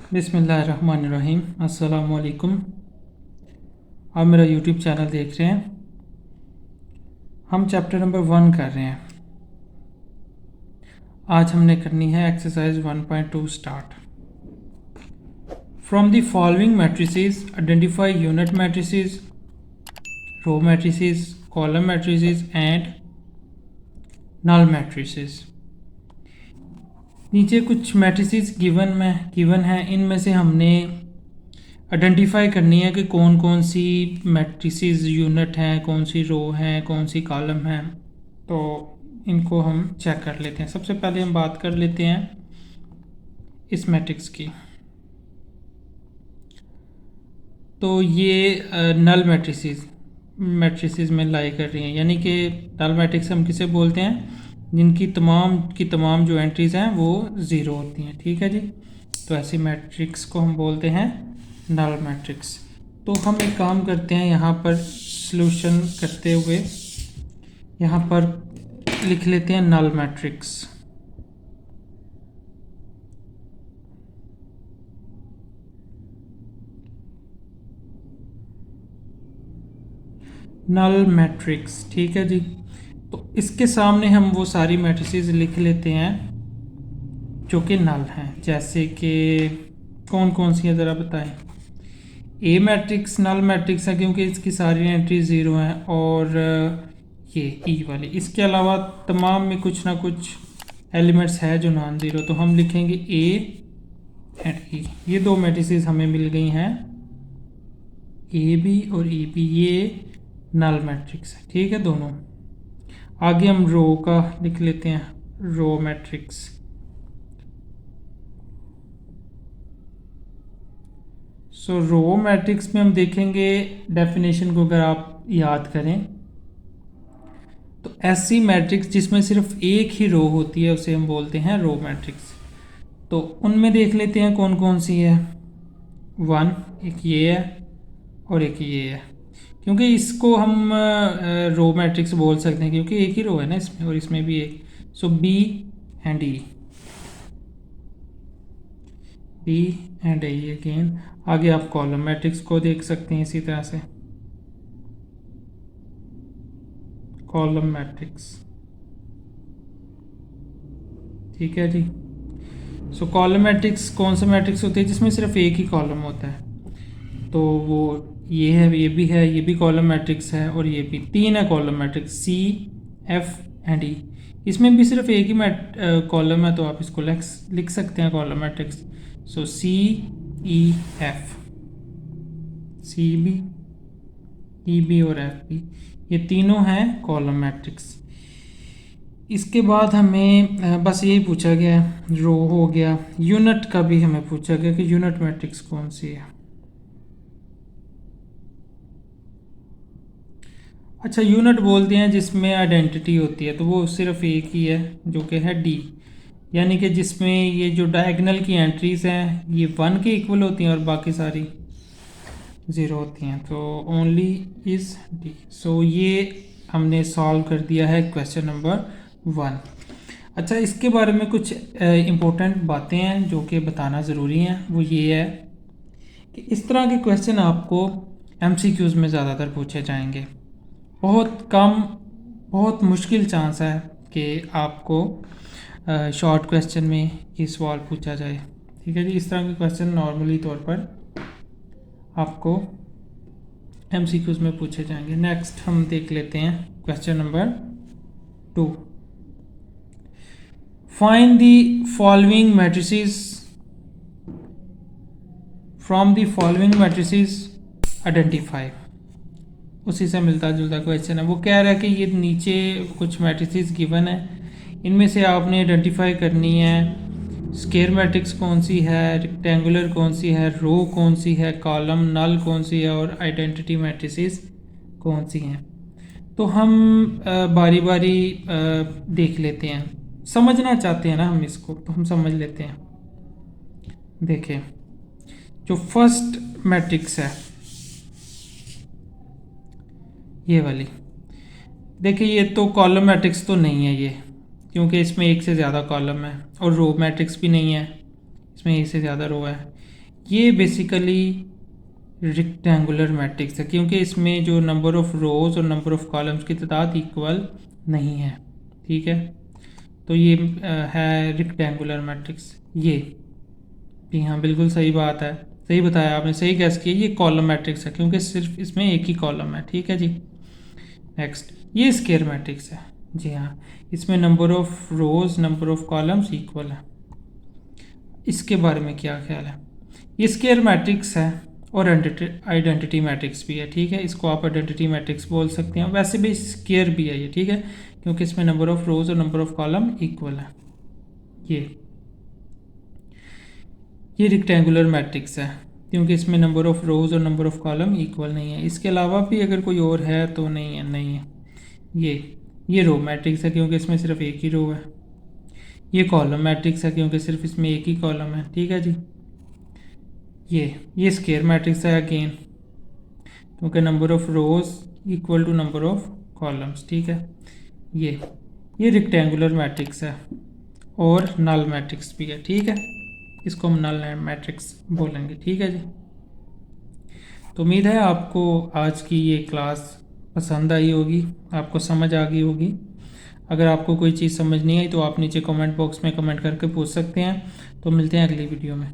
बिस्मिल्लाहिर्रहमानिर्रहीम। अस्सलामुअलैकुम। आप मेरा यूट्यूब चैनल देख रहे हैं। हम चैप्टर नंबर 1 कर रहे हैं। आज हमने करनी है exercise 1.2 start. From the following matrices identify unit matrices, row matrices, column matrices and null matrices. नीचे कुछ मैट्रिसेस गिवन है। इनमें से हमने आइडेंटिफाई करनी है कि कौन कौन सी मैट्रिसेस यूनिट हैं, कौन सी रो हैं, कौन सी कॉलम हैं। तो इनको हम चेक कर लेते हैं। सबसे पहले हम बात कर लेते हैं इस मैट्रिक्स की। तो ये नल मैट्रिसेस में लाई कर रही हैं, यानी कि नल मैट्रिक्स हम किसे बोलते हैं, जिनकी तमाम जो एंट्रीज हैं वो ज़ीरो होती हैं। ठीक है जी। तो ऐसी मैट्रिक्स को हम बोलते हैं नल मैट्रिक्स। तो हम एक काम करते हैं, यहाँ पर सॉल्यूशन करते हुए यहाँ पर लिख लेते हैं नल मैट्रिक्स। नल मैट्रिक्स, ठीक है जी। तो इसके सामने हम वो सारी मैट्रिसेस लिख लेते हैं जो कि नल हैं। जैसे कि कौन कौन सी है ज़रा बताएं। ए मैट्रिक्स नल मैट्रिक्स है क्योंकि इसकी सारी एंट्री ज़ीरो हैं, और ये ई वाली। इसके अलावा तमाम में कुछ ना कुछ एलिमेंट्स है जो नॉन ज़ीरो। तो हम लिखेंगे ए एंड ई। ये दो मैट्रिसेस हमें मिल गई हैं, ए बी और ई बी। ये नल मैट्रिक्स है, ठीक है दोनों। आगे हम रो का लिख लेते हैं, रो मैट्रिक्स। सो रो मैट्रिक्स में हम देखेंगे डेफिनेशन को, अगर आप याद करें तो ऐसी मैट्रिक्स जिसमें सिर्फ एक ही रो होती है उसे हम बोलते हैं रो मैट्रिक्स। तो उनमें देख लेते हैं कौन कौन सी है। 1 एक ये है और एक ये है। क्योंकि इसको हम रो मैट्रिक्स बोल सकते हैं क्योंकि एक ही रो है ना इसमें, और इसमें भी एक। So B and E, B and E again. आगे आप कॉलम मैट्रिक्स को देख सकते हैं इसी तरह से, कॉलम मैट्रिक्स। ठीक है जी। सो कॉलम मैट्रिक्स कौन सा मैट्रिक्स होती है जिसमें सिर्फ एक ही कॉलम होता है। तो वो ये है, ये भी है, ये भी कॉलम मैट्रिक्स है, और ये भी। तीन है column matrix, C F and E. इसमें भी सिर्फ एक ही कॉलम है, तो आप इसको लिख सकते हैं column matrix. So C E F, C B, E B और एफ बी, ये तीनों हैं कॉलम मैट्रिक्स। इसके बाद हमें बस यही पूछा गया है, रो हो गया। यूनिट का भी हमें पूछा गया कि यूनिट मैट्रिक्स कौन सी है। अच्छा, यूनिट बोलते हैं जिसमें आइडेंटिटी होती है, तो वो सिर्फ एक ही है जो कि है डी। यानी कि जिसमें ये जो डायगोनल की एंट्रीज हैं ये 1 के इक्वल होती हैं और बाकी सारी 0 होती हैं। तो ओनली इज डी। सो ये हमने सॉल्व कर दिया है क्वेश्चन नंबर 1। अच्छा, इसके बारे में कुछ इम्पोर्टेंट बातें हैं जो कि बताना ज़रूरी हैं। वो ये है कि इस तरह के क्वेश्चन आपको एमसीक्यूज़ में ज़्यादातर पूछे जाएंगे। बहुत मुश्किल चांस है कि आपको शॉर्ट क्वेश्चन में ये सवाल पूछा जाए। ठीक है जी। इस तरह के क्वेश्चन नॉर्मली तौर पर आपको एमसीक्यूज़ में पूछे जाएंगे। नेक्स्ट हम देख लेते हैं question number 2। Find the following matrices from the following matrices identify. उसी से मिलता जुलता क्वेश्चन है। वो कह रहा है कि ये नीचे कुछ मैट्रिसेस गिवन है, इनमें से आपने आइडेंटिफाई करनी है स्क्वायर मैट्रिक्स कौन सी है, रेक्टेंगुलर कौन सी है, रो कौन सी है, कॉलम नल कौन सी है, और आइडेंटिटी मैट्रिसेस कौन सी हैं। तो हम बारी बारी देख लेते हैं। समझना चाहते हैं ना हम इसको, तो हम समझ लेते हैं। देखें, जो फर्स्ट मैट्रिक्स है ये वाली, देखिए ये तो कॉलम मैट्रिक्स तो नहीं है ये, क्योंकि इसमें एक से ज़्यादा कॉलम है, और रो मैट्रिक्स भी नहीं है, इसमें एक से ज़्यादा रो है। ये बेसिकली रेक्टेंगुलर मैट्रिक्स है, क्योंकि इसमें जो नंबर ऑफ रोज और नंबर ऑफ कॉलम्स की तादाद इक्वल नहीं है। ठीक है, तो ये है रेक्टेंगुलर मैट्रिक्स। ये जी हाँ, बिल्कुल सही बात है, सही बताया आपने, सही गैस किया, ये कॉलम मैट्रिक्स है क्योंकि सिर्फ इसमें एक ही कॉलम है। ठीक है जी। नेक्स्ट, ये स्क्वायर मैट्रिक्स है। जी हाँ, इसमें number of rose number of columns equal है। इसके बारे में क्या ख्याल है? ये स्क्वायर मैट्रिक्स है और आइडेंटिटी मैट्रिक्स भी है। ठीक है, इसको आप आइडेंटिटी मैट्रिक्स बोल सकते हैं, वैसे भी स्क्वायर भी है ये। ठीक है, क्योंकि इसमें नंबर ऑफ रोज और नंबर ऑफ कॉलम इक्वल है। ये रेक्टेंगुलर मैट्रिक्स है क्योंकि इसमें नंबर ऑफ रोज और नंबर ऑफ कॉलम इक्वल नहीं है। इसके अलावा भी अगर कोई और है तो नहीं है, नहीं है। ये रो मैट्रिक्स है क्योंकि इसमें सिर्फ एक ही रो है। ये कॉलम मैट्रिक्स है क्योंकि सिर्फ इसमें एक ही कॉलम है। ठीक है जी। ये स्क्वायर मैट्रिक्स है अगेन, क्योंकि number of rows equal to number of columns. ठीक है, ये रेक्टेंगुलर मैट्रिक्स है और नल मैट्रिक्स भी है। ठीक है, इसको हम नल मैट्रिक्स बोलेंगे। ठीक है जी। तो उम्मीद है आपको आज की ये क्लास पसंद आई होगी, आपको समझ आ गई होगी। अगर आपको कोई चीज़ समझ नहीं आई तो आप नीचे कमेंट बॉक्स में कमेंट करके पूछ सकते हैं। तो मिलते हैं अगली वीडियो में।